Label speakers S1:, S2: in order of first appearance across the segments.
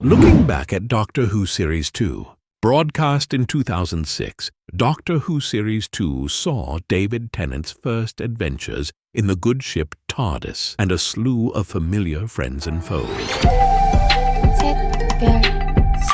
S1: Looking back at Doctor Who Series 2, broadcast in 2006, Doctor Who Series 2 saw David Tennant's first adventures in the good ship TARDIS and a slew of familiar friends and foes.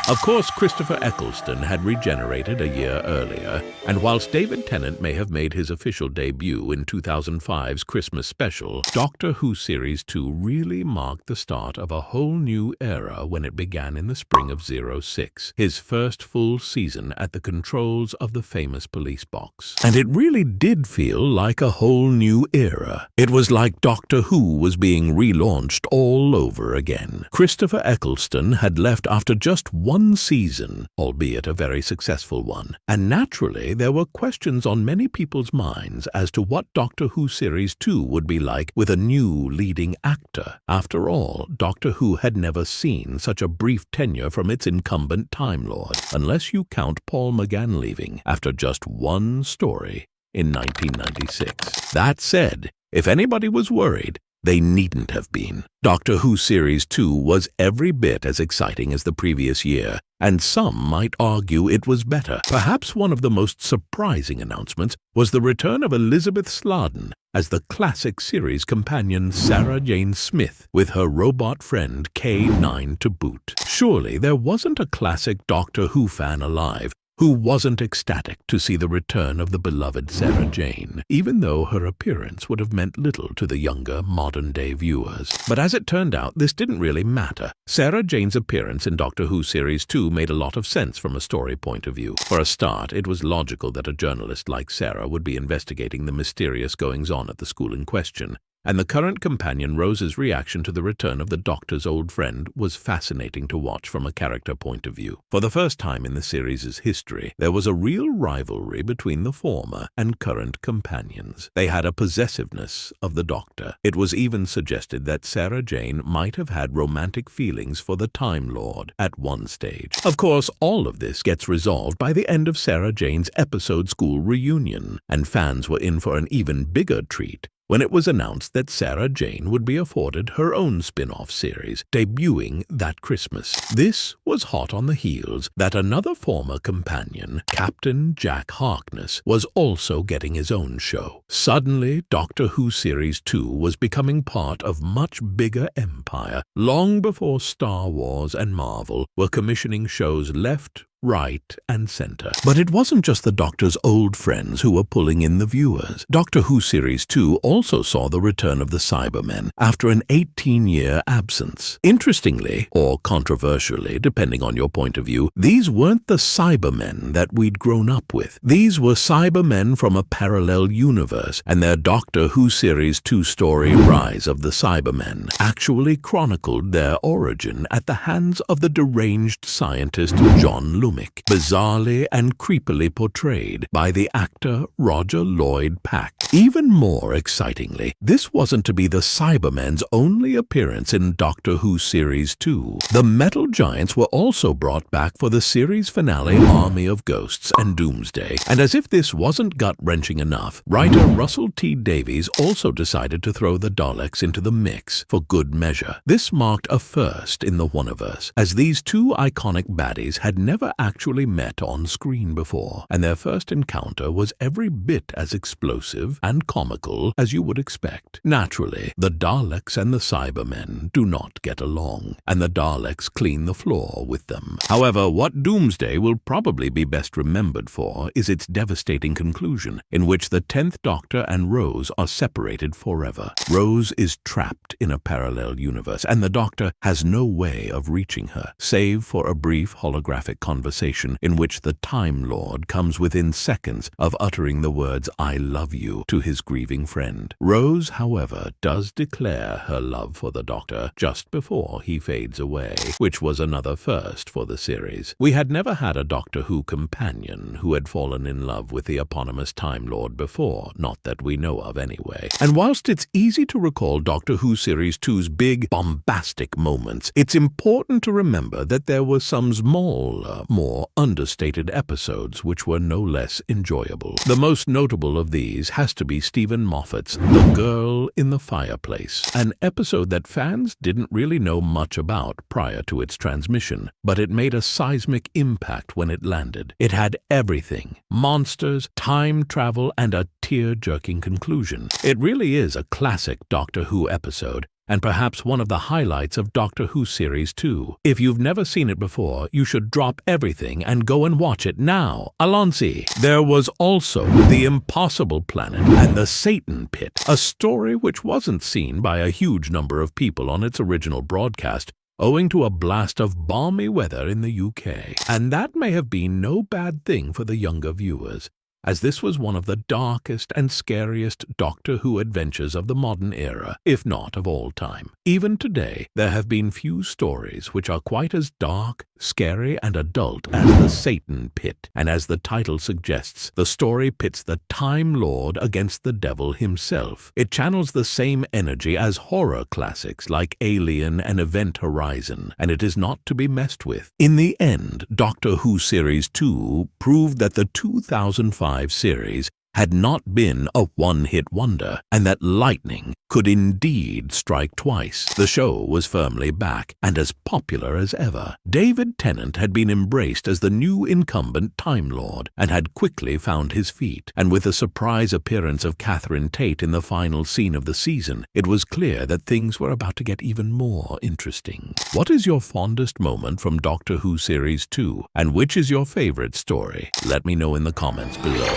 S1: Of course, Christopher Eccleston had regenerated a year earlier, and whilst David Tennant may have made his official debut in 2005's Christmas special, Doctor Who Series 2 really marked the start of a whole new era when it began in the spring of '06, his first full season at the controls of the famous police box. And it really did feel like a whole new era. It was like Doctor Who was being relaunched all over again. Christopher Eccleston had left after just one season, albeit a very successful one, and naturally there were questions on many people's minds as to what Doctor Who Series 2 would be like with a new leading actor. After all, Doctor Who had never seen such a brief tenure from its incumbent Time Lord, unless you count Paul McGann leaving after just one story in 1996. That said, if anybody was worried, they needn't have been. Doctor Who Series 2 was every bit as exciting as the previous year, and some might argue it was better. Perhaps one of the most surprising announcements was the return of Elizabeth Sladen as the classic series companion Sarah Jane Smith, with her robot friend K9 to boot. Surely there wasn't a classic Doctor Who fan alive who wasn't ecstatic to see the return of the beloved Sarah Jane, even though her appearance would have meant little to the younger, modern-day viewers. But as it turned out, this didn't really matter. Sarah Jane's appearance in Doctor Who Series 2 made a lot of sense from a story point of view. For a start, it was logical that a journalist like Sarah would be investigating the mysterious goings-on at the school in question, and the current companion Rose's reaction to the return of the Doctor's old friend was fascinating to watch from a character point of view. For the first time in the series' history, there was a real rivalry between the former and current companions. They had a possessiveness of the Doctor. It was even suggested that Sarah Jane might have had romantic feelings for the Time Lord at one stage. Of course, all of this gets resolved by the end of Sarah Jane's episode school reunion, and fans were in for an even bigger treat when it was announced that Sarah Jane would be afforded her own spin-off series, debuting that Christmas. This was hot on the heels that another former companion, Captain Jack Harkness, was also getting his own show. Suddenly, Doctor Who Series 2 was becoming part of much bigger empire, long before Star Wars and Marvel were commissioning shows left, right, and center. But it wasn't just the Doctor's old friends who were pulling in the viewers. Doctor Who Series 2 also saw the return of the Cybermen after an 18-year absence. Interestingly, or controversially, depending on your point of view, these weren't the Cybermen that we'd grown up with. These were Cybermen from a parallel universe, and their Doctor Who Series 2 story, Rise of the Cybermen, actually chronicled their origin at the hands of the deranged scientist John Loomis, bizarrely and creepily portrayed by the actor Roger Lloyd Pack. Even more excitingly, this wasn't to be the Cybermen's only appearance in Doctor Who Series 2. The Metal Giants were also brought back for the series finale Army of Ghosts and Doomsday, and as if this wasn't gut-wrenching enough, writer Russell T. Davies also decided to throw the Daleks into the mix for good measure. This marked a first in the Whoniverse, as these two iconic baddies had never actually met on screen before, and their first encounter was every bit as explosive and comical as you would expect. Naturally, the Daleks and the Cybermen do not get along, and the Daleks clean the floor with them. However, what Doomsday will probably be best remembered for is its devastating conclusion, in which the 10th Doctor and Rose are separated forever. Rose is trapped in a parallel universe, and the Doctor has no way of reaching her, save for a brief holographic conversation in which the Time Lord comes within seconds of uttering the words "I love you" to his grieving friend. Rose, however, does declare her love for the Doctor just before he fades away, which was another first for the series. We had never had a Doctor Who companion who had fallen in love with the eponymous Time Lord before, not that we know of anyway. And whilst it's easy to recall Doctor Who Series 2's big, bombastic moments, it's important to remember that there were some small more understated episodes which were no less enjoyable. The most notable of these has to be Stephen Moffat's The Girl in the Fireplace, an episode that fans didn't really know much about prior to its transmission, but it made a seismic impact when it landed. It had everything: monsters, time travel, and a tear-jerking conclusion. It really is a classic Doctor Who episode, and perhaps one of the highlights of Doctor Who Series 2. If you've never seen it before, you should drop everything and go and watch it now. Alonsi. There was also The Impossible Planet and the Satan Pit, a story which wasn't seen by a huge number of people on its original broadcast, owing to a blast of balmy weather in the UK. And that may have been no bad thing for the younger viewers, as this was one of the darkest and scariest Doctor Who adventures of the modern era, if not of all time. Even today, there have been few stories which are quite as dark, scary, and adult as the Satan Pit, and as the title suggests, the story pits the Time Lord against the devil himself. It channels the same energy as horror classics like Alien and Event Horizon, and it is not to be messed with. In the end, Doctor Who Series 2 proved that the 2005 series had not been a one-hit wonder, and that lightning could indeed strike twice. The show was firmly back and as popular as ever. David Tennant had been embraced as the new incumbent Time Lord and had quickly found his feet, and with the surprise appearance of Catherine Tate in the final scene of the season, it was clear that things were about to get even more interesting. What is your fondest moment from Doctor Who Series 2, and which is your favorite story? Let me know in the comments below.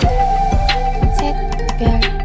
S2: Set, girl.